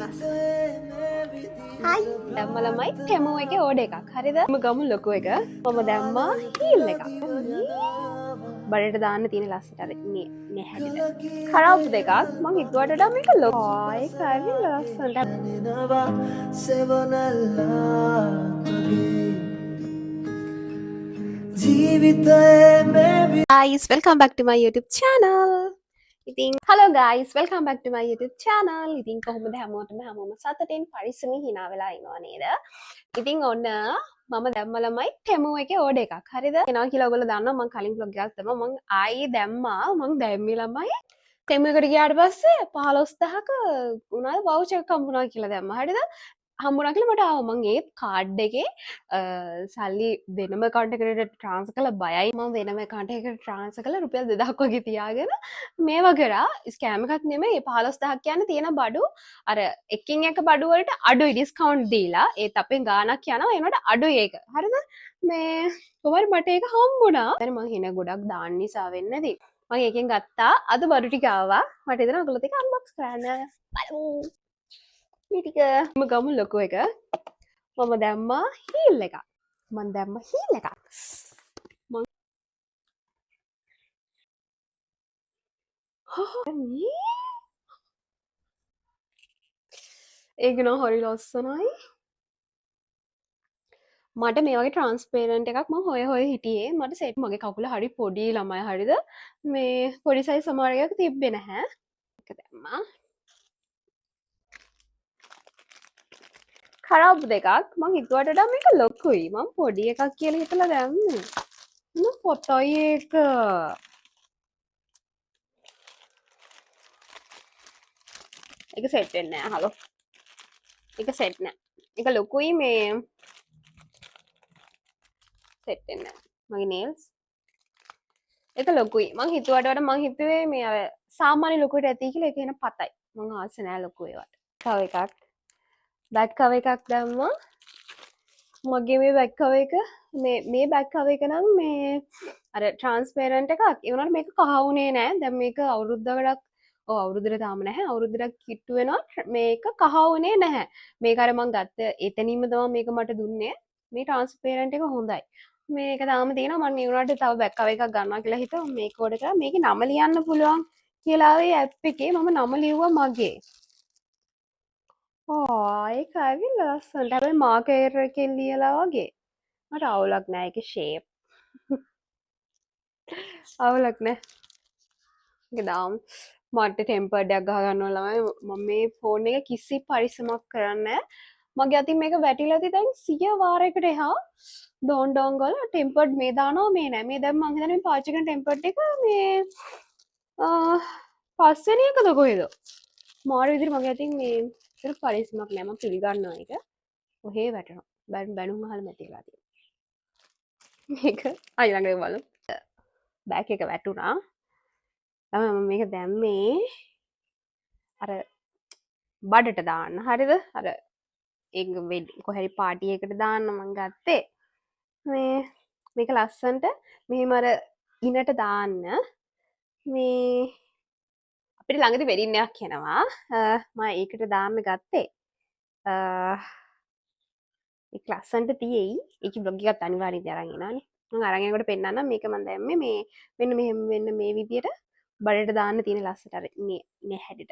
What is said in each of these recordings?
හයි දැම්ම ළමයි ටෙමෝ එකේ ඕඩර් එකක්. හරිද? මම ගමු ලොකු එක. මම දැම්මා හීල් එකක්. බඩට දාන්න තියෙන ලස්සට අර මේ හැදිට. කරාප් දෙකක් මං හිතුවට වඩා මේක ලොකෝයි. හරි ලස්සනට. Guys, welcome back to my YouTube channel. Hello guys, welcome back to my YouTube channel. ඉතින් කොහොමද හැමෝටම සතුටින් පරිස්සමින් hina වෙලා ඉන්නව නේද? ඉතින් ඔන්න මම දැම්ම ළමයි ටෙමෝ එකේ ඕඩර් එකක්. හරිද? එනවා කියලා ඔයගොල්ලෝ දන්නවා මම කලින් vlog එකක් දැම්මා. මම ආයේ දැම්මා. මම දැම්මේ ළමයි ටෙමෝ එකට ගියාට පස්සේ 15000ක උනාද වවුචර් එකක් හම්බුණා කියලා දැම්මා. හරිද? හම්බුණා කියලා මට ආවා. මං ඒ කාඩ් එකේ සල්ලි වෙනම account එකකට transfer කළා බයයි. මම වෙනම account එකකට transfer කළා රුපියල් 2000ක් වගේ තියාගෙන මේවා කරා. ස්කෑම් එකක් නෙමෙයි. 15000ක් කියන්නේ තියෙන බඩු අර එකින් එක බඩු වලට අඩුයි ඩිස්කවුන්ට් දීලා. ඒත් අපෙන් ගාණක් යනවා ඒනට අඩුයි ඒක. හරිද? මේ කොහොමද මට ඒක හම්බුණා. දැන් මං හින ගොඩක් දාන්න නිසා වෙන්නේ නැති. මම එකෙන් ගත්තා. අද බඩු ටික ආවා. මට හිතෙනවා ඔයගොල්ලොත් එක අන්බොක්ස් කරන්න. බලමු. මේ ටික මම ගමු ලොකු එක. මම දැම්මා හීල් එකක්. මම දැම්මා හීල් එකක්. මම ඒක නෝ හරි ලස්සනයි. මට මේ වගේ ට්‍රාන්ස්පේරන්ට් එකක් මම හොය හිටියේ. මට සෙට් මගේ කකුල හරි පොඩි ළමයි හරිද? මේ පොඩි සයිස් සමහර එකක් තිබ්බේ නැහැ. ඒක දැම්මා. කරාබ් දෙකක් මං හිතුවට වඩා මේක ලොකුයි. මං පොඩි එකක් කියලා හිතලා දැම්මේ. මොන පොතයි ඒක? ඒක සෙට් වෙන්නේ නැහැ. හලෝ. ඒක සෙට් නෑ. ඒක ලොකුයි මේ සෙට් වෙන්නේ නැහැ. මගේ nails. ඒක ලොකුයි. මං හිතුවට වඩා මං හිතුවේ මේ අර සාමාන්‍ය ලොකුවට ඇති කියලා. ඒක එන පතයි. මං ආසෙ නෑ ලොකු ඒවට. තව එකක්. බැක් කවර් එකක් දැම්මා. මගේ මේ බැක් කවර් එක මේ බැක් කවර් එක නම් මේ අර ට්‍රාන්ස්පේරන්ට් එකක්. ඒ වුණාට මේක කහ වුණේ නෑ. දැන් මේක අවුරුද්දකට අවුරුද්දට තාම නැහැ. අවුරුද්දට කිට්ටු වෙනවා. මේක කහ වුණේ නැහැ. මේක අර මං ගත්ත එතනින්ම තමයි මේක මට දුන්නේ. මේ ට්‍රාන්ස්පේරන්ට් එක හොඳයි. මේක තාම තියෙනවා. මම ඊුණාට තව බැක් කවර් එකක් ගන්නවා කියලා හිතුවා. මේක ඕඩර් කරා. මේකේ නම ලියන්න පුළුවන් කියලා ආවේ ඇප් එකේ. මම නම ලිව්වා මගේ. ඒක හරි ලස්සනට. හැබැයි මාකර් එකෙන් ලියලා වගේ. මට අවුලක් නෑ ඒකේ ෂේප්. අවුලක් නෑ. ඒක දාමු. මට ටෙම්පර්ඩ් එකක් ගහ ගන්නවා ළමයි. මම මේ ෆෝන් එක කිසි පරිස්සමක් කරන්නේ නෑ. මගේ අතින් මේක වැටිලා ඇති දැන් 100 වාරයකට එහා. ඩෝන් වල ටෙම්පර්ඩ් මේ දානවා මේ නෑ. මේ දැන් මං හිතන්නේ මේ පාවිච්චි කරන ටෙම්පර්ඩ් එක මේ පස්වෙනි එකද කොහෙද? මාරු විදිහට මගේ අතින් මේ ඉතින් පරිස්සමක් නෑ. මම පිළිගන්නවා ඒක. ඔහේ වැටෙනවා. බැනුම් අහලා මැතිලා තියෙනවා. මේක ඊළඟට බලමු. බෑග් එක වැටුණා. තමයි මම මේක දැම්මේ අර බඩට දාන්න. හරිද? අර ඒක කොහරි පාටි එකකට දාන්න මම ගත්තේ. මේක ලස්සන්ට මෙහෙම අර ඉනට දාන්න. මේ අපිට ළඟදී වෙඩින් එකක් යනවා. මම ඒකට දාන්න ගත්තේ. ඒක ලස්සන්ට තියෙයි. ඒකේ බ්ලොග් එකත් අනිවාර්යයෙන් අරන් එනවානේ. මම අරන් එනකොට පෙන්නන්නම්. මේක මම දැම්මේ මේ මෙන්න මෙහෙම මෙන්න මේ විදියට බඩට දාන්න තියෙන ලස්සට අර මේ හැඩට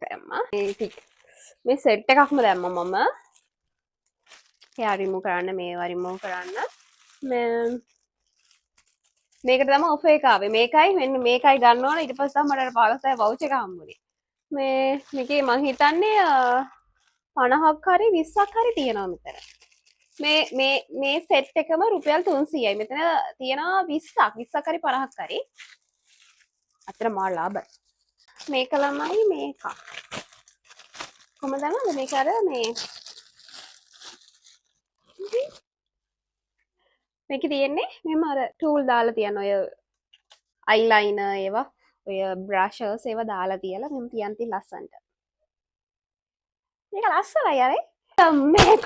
දැම්මා. මේ සෙට් එකක්ම දැම්මා මම. එයා රිමූව් කරන්න මේවා රිමූව් කරන්න. මේකට තමයි ඔෆර් එක ආවේ. මේකයි මෙන්න මේකයි ගන්න ඕන. ඊට පස්සේ තමයි මට අර 15000 වවුචර් එක හම්බුනේ. මේකේ මං හිතන්නේ 50ක් හරි 20ක් හරි තියෙනවා මෙතන. මේ සෙට් එකම රුපියල් 300යි. මෙතන තියෙනවා 20ක් හරි 50ක් හරි. අතර මා ලාභයි. මේක ළමයි මේක. කොහමද දන්නවද මේක අර මේ මේකේ තියෙන්නේ මෙහෙම අර ටූල් දාලා තියන ඔය අයිලයිනර් ඒවා ඔය බ්‍රෂර්ස් ඒවා දාලා තියලා මෙහෙම තියන් තින් ලස්සන්ට. මේක ලස්සනයි අර මේක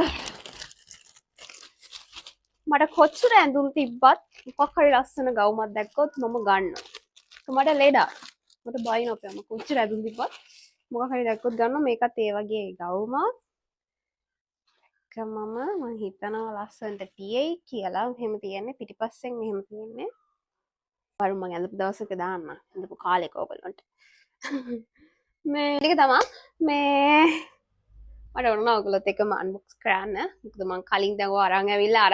මට කොච්චර ඇඳුම් තිබ්බත් මොකක් හරි ලස්සන ගවුමක් දැක්කොත් මම ගන්නවා. මට ලෙඩක්. මට බයින් අපේ අම්මා කොච්චර ඇඳුම් තිබ්බත් මොකක් හරි දැක්කොත් ගන්නවා. මේකත් ඒ වගේ ගවුමක්. මම හිතනවා ලස්සනට තියෙයි කියලා. එහෙම තියෙන්නේ පිටිපස්සෙන් මෙහෙම තියෙන්නේ. වරු මම ඇඳපු දවසක දාන්න. ඇඳපු කාලෙක ඔයගොල්ලන්ට. මේ ටික තමයි මේ මට ඕන ඔයගොල්ලොත් එක්කම අන්බොක්ස් කරන්න. මොකද මම කලින් දැන් ඔය අරන් ඇවිල්ලා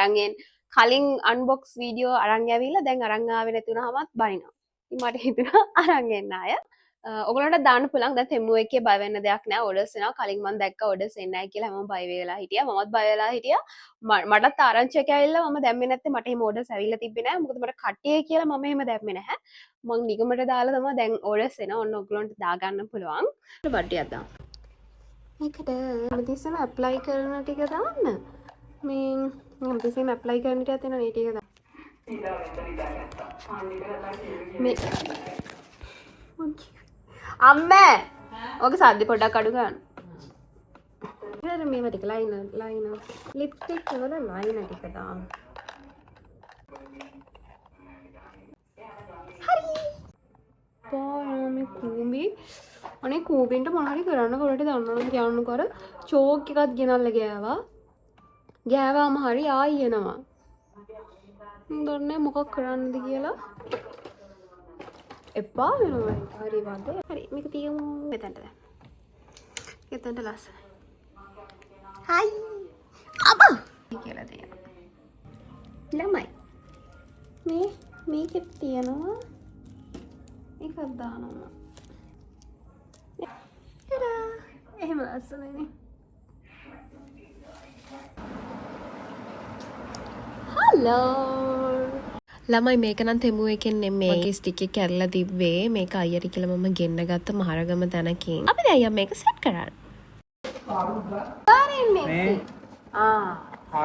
කලින් අන්බොක්ස් වීඩියෝ අරන් ඇවිල්ලා දැන් අරන් ආවේ නැති වුණාමත් බනිනවා. ඉතින් මට හිතුණා අරන් එන්න අය. ඔයගොල්ලන්ට දාන්න පුළුවන්. දැන් තෙමු එකේ බය වෙන්න දෙයක් නැහැ. ඕඩර්ස් එනවා. කලින් මම දැක්ක ඕඩර්ස් එන්නේ නැහැ කියලා හැමෝම බය වෙලා හිටියා. මමත් බය වෙලා හිටියා. මටත් ආරංචියක් ඇවිල්ලා මම දැම්මේ නැත්තේ මට එහෙම ඕඩර්ස් ඇවිල්ලා තිබ්බේ නැහැ. මොකද මට කට්ටිය කියලා මම එහෙම දැම්මේ නැහැ. මම නිගමට දාලා තමයි දැන් ඕඩර්ස් එනවා. ඔන්න ඔයගොල්ලන්ට දාගන්න පුළුවන්. බඩියක් දාන්න. මේකට හැමතිස්සෙම ඇප්ලයි කරන ටික දාන්න. මේ හැමතිස්සෙම ඇප්ලයි කරන ටික තියෙනවා මේ ටික දාන්න. මේ අම්මේ ඔගේ සද්ද පොඩ්ඩක් අඩු ගන්න. ඊළඟ මේව ටික ලයින් ලිප්ස්ටික් වල ලයින් ටික දාන්න. හරි. මේ කූඹි අනේ කූඹින්ට මොන හරි කරන්න කොලට දන්නවද කියන්නකො අර චෝක් එකක් ගෙනල්ලා ගෑවා. ගෑවාම හරි ආයි එනවා. දන්නේ මොකක් කරන්නද කියලා. එපා වෙනවා. හරි වන්ද. හරි මේක තියමු මෙතනට දැන්. එතනට ලස්සනයි. හයි. අබා කියලා දෙනවා. ළමයි. මේකෙත් තියනවා. එකක් දානවා. එහෙම ලස්සනනේ. හලෝ ළමයි මේක නම් තෙමු එකෙන් නෙමෙයි. මගේ ස්ටික් එක කැඩලා තිබ්බේ. මේක අයියට කියලා මම ගෙන්න ගත්ත මහරගම තැනකින්. අපි දැන් අයියා මේක සෙට් කරන්න. මේ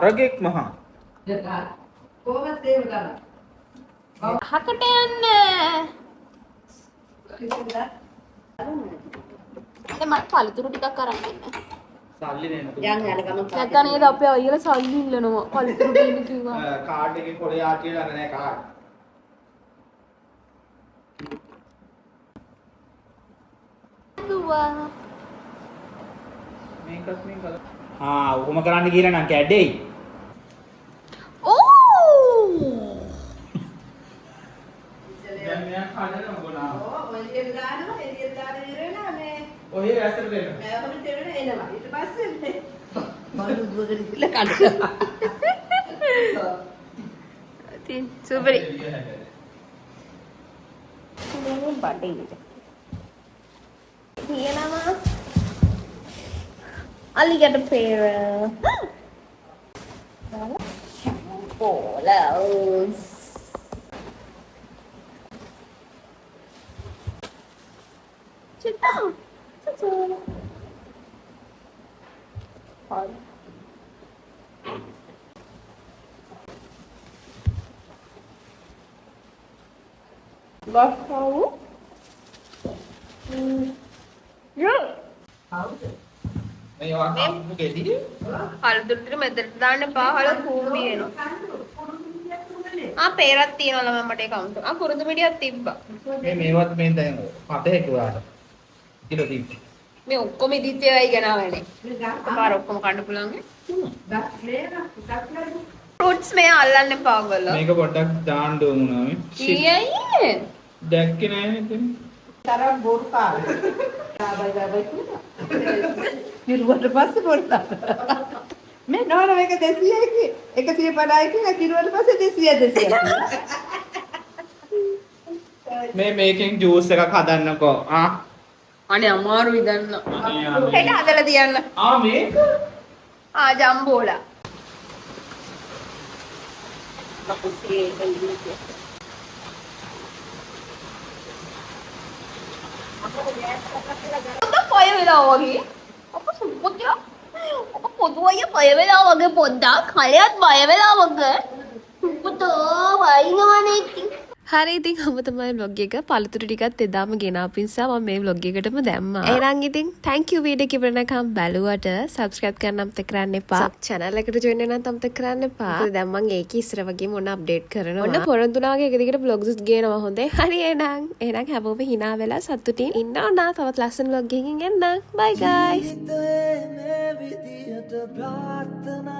හරගෙක් මහා. කොහොමද ඒක කරන්නේ? හකට යන්න. මට පළතුරු ටිකක් අරන් දෙන්න. සල්ලි දෙන්න. නැත්නම් නේද අපේ අයියලා සල්ලි ඉල්ලනවා. පළතුරු දෙන්න කිව්වා. කාඩ් එකේ කොලේ ආටිය ගන්න නෑ කාඩ්. දුවා. මේකත් මේ කල. උකම කරන්න කියලා නම් කැඩෙයි. ඕ! දැන් මෙයා කඩන මොනවා? ඔය එළියට දානවා එළියට දාගෙන ඉරලා මේ ඔහේ රැස්තර දෙන්න. මම දෙන්න එනවා ඊට පස්සේ මලු දුවගෙන ඉල්ල කඩනවා තින් සුපරි මේ බඩේ තියෙනවා අලිගට පෙර පොලස් Ciao. Ciao. Hi. Gostou? Yeah. මේ වහන්න ගෙඩි. හලදුරුට මෙතනට දාන්න එපා. හල කූඹි එනවා. පේරක් තියනවා මම මට account එක. කුරුදු මිඩියක් තිබ්බා. මේවත් මේ දැන් පතේ කිව්වාට. කිලෝ 30. මේ ඔක්කොම ඉදිත් ඒවායි ගනවනේ. පාර ඔක්කොම කන්න පුළුවන්. ෆෘට්ස් මේ අල්ලන්න එපා ඔයගොල්ලෝ. මේක පොඩ්ඩක් දාන්න ඕනුනා මේ. කීයයි? දැක්කේ නෑ නේද? තරම් බොරු කාලේ බයි කිව්වා කිරුවට පස්සේ පොඩ්ඩක් මේ නෝන මේක 200යි කි 150යි කියලා කිරුවට පස්සේ 200 මේ මේකෙන් ජූස් එකක් හදන්නකෝ. අනේ අමාරුයි දන්න. හෙට හදලා තියන්න. මේක ජම්බෝලා. පය වෙලා වගේ. අප සුපුතිය. අප පොදුවය පය වෙලා වගේ පොඩ්ඩක්. කලයක් බය වෙලා වගේ. පුතෝ වයින්වනේ ඉතින්. හරි ඉතින් ඔබ තමයි vlog එක පළතුරු ටිකත් එදාම ගෙනාපු නිසා මම මේ vlog එකටම දැම්මා. එහෙනම් ඉතින් thank you වීඩියෝ එක ඉවරනකම් බලුවට subscribe කරන්න අමතක කරන්න එපා. channel එකට join වෙන්න අමතක කරන්න එපා. මොකද දැන් මම ඒකේ ඉස්සර වගේම මොන අප්ඩේට් කරනවා. ඔන්න පොරොන්දුනාගේ එක දිගට vlogs ගේනවා හොඳේ. හරි එහෙනම් හැමෝම hina වෙලා සතුටින් ඉන්න ඕන. තවත් ලස්සන vlog එකකින් එන්න. bye guys. प्रार्थना